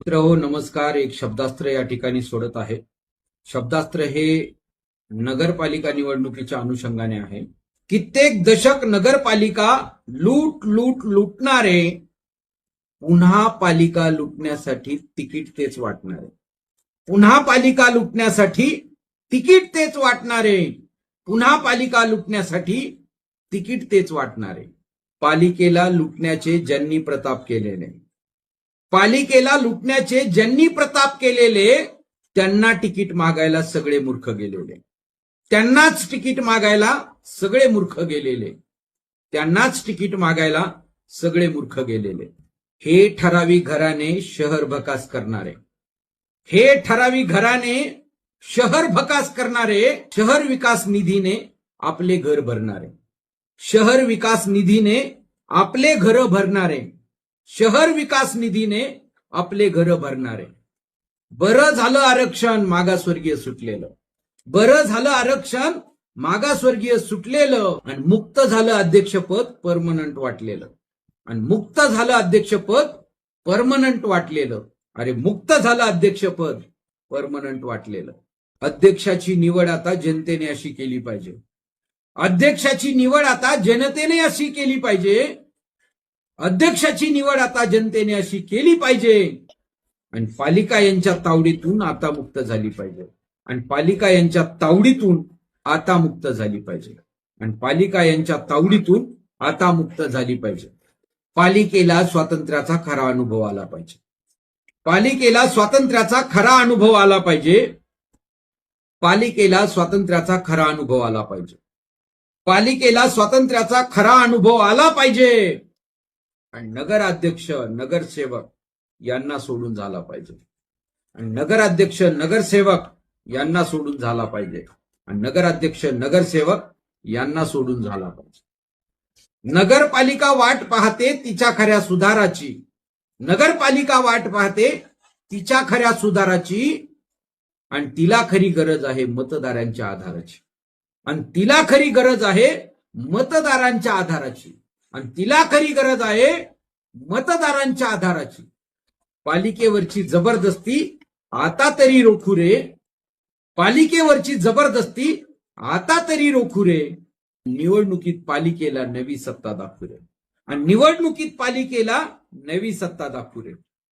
मित्रहो नमस्कार. एक शब्दास्त्र या ठिकाणी सोडत आहे. शब्दास्त्र हे नगरपालिका निवडणुकीच्या अनुषंगाने आहे. कित्येक दशक नगरपालिका लुटणारे पुन्हा पालिका लुटण्यासाठी तिकीट तेच वाटणारे. पुन्हा पालिका लुटण्यासाठी तिकीट तेच वाटणारे. पुन्हा पालिका लुटण्यासाठी तिकीट तेच वाटणारे. पालिकेला लुटण्याचे ज्यांनी प्रताप केलेले, पालिकेला लुटण्याचे ज्यांनी प्रताप केलेले त्यांना तिकीट मागायला सगळे मूर्ख गेलेले. त्यांनाच तिकीट मागायला सगळे मूर्ख गेलेले. त्यांनाच तिकीट मागायला सगळे मूर्ख गेलेले. हे ठराविक घराणे शहर भकास करणारे, हे ठराविक घराणे शहर भकास करणारे, शहर विकास निधीने आपले घर भरणारे, शहर विकास निधीने आपले घर भरणारे, शहर विकास निधीने आपले घर भरणारे. बरं झालं आरक्षण मागासवर्गीय सुटलेलं, बरं झालं आरक्षण मागासवर्गीय सुटलेलं, आणि मुक्त झालं अध्यक्षपद परमनंट वाटलेलं, आणि मुक्त झालं अध्यक्षपद परमनंट वाटलेलं. अरे मुक्त झालं अध्यक्षपद परमनंट वाटलेलं. अध्यक्षाची निवड आता जनतेने अशी केली पाहिजे. अध्यक्षाची निवड आता जनतेने अशी केली पाहिजे. अध्यक्षाची निवड आता जनतेने अशी केली पाहिजे. आणि पालिका यांच्या तावडीतून आता मुक्त झाली पाहिजे. आणि पालिका यांच्या तावडीतून आता मुक्त झाली पाहिजे. आणि पालिका यांच्या तावडीतून आता मुक्त झाली पाहिजे. पालिकेला स्वातंत्र्याचा खरा अनुभव आला पाहिजे. पालिकेला स्वातंत्र्याचा खरा अनुभव आला पाहिजे. पालिकेला स्वातंत्र्याचा खरा अनुभव आला पाहिजे. पालिकेला स्वातंत्र्याचा खरा अनुभव आला पाहिजे. आणि नगराध्यक्ष नगरसेवक यांना सोडून झाला पाहिजे. आणि नगराध्यक्ष नगरसेवक यांना सोडून झाला पाहिजे. आणि नगराध्यक्ष नगरसेवक यांना सोडून झाला पाहिजे. नगरपालिका वाट पाहते तिच्या खऱ्या सुधाराची. नगरपालिका वाट पाहते तिच्या खऱ्या सुधाराची. आणि तिला खरी गरज आहे मतदारांच्या आधाराची. आणि तिला खरी गरज आहे मतदारांच्या आधाराची. आणि तिला खरी गरज आहे मतदारांच्या आधाराची. पालिकेवरची जबरदस्ती आता तरी रोखू रे. पालिकेवरची जबरदस्ती आता तरी रोखू रे. निवडणुकीत पालिकेला नवी सत्ता दाखवू रे. आणि निवडणुकीत पालिकेला नवी सत्ता दाखवू रे.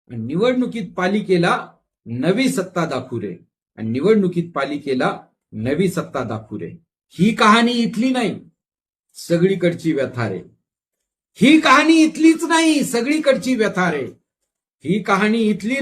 आणि निवडणुकीत पालिकेला नवी सत्ता दाखवू रे. आणि निवडणुकीत पालिकेला नवी सत्ता दाखवू रे. ही कहाणी इथली नाही, सगळीकडची व्यथा रे. ही कहाणी इथलीच नाही, सगळीकडची व्यथा रे. ही कहाणी इथली नाही,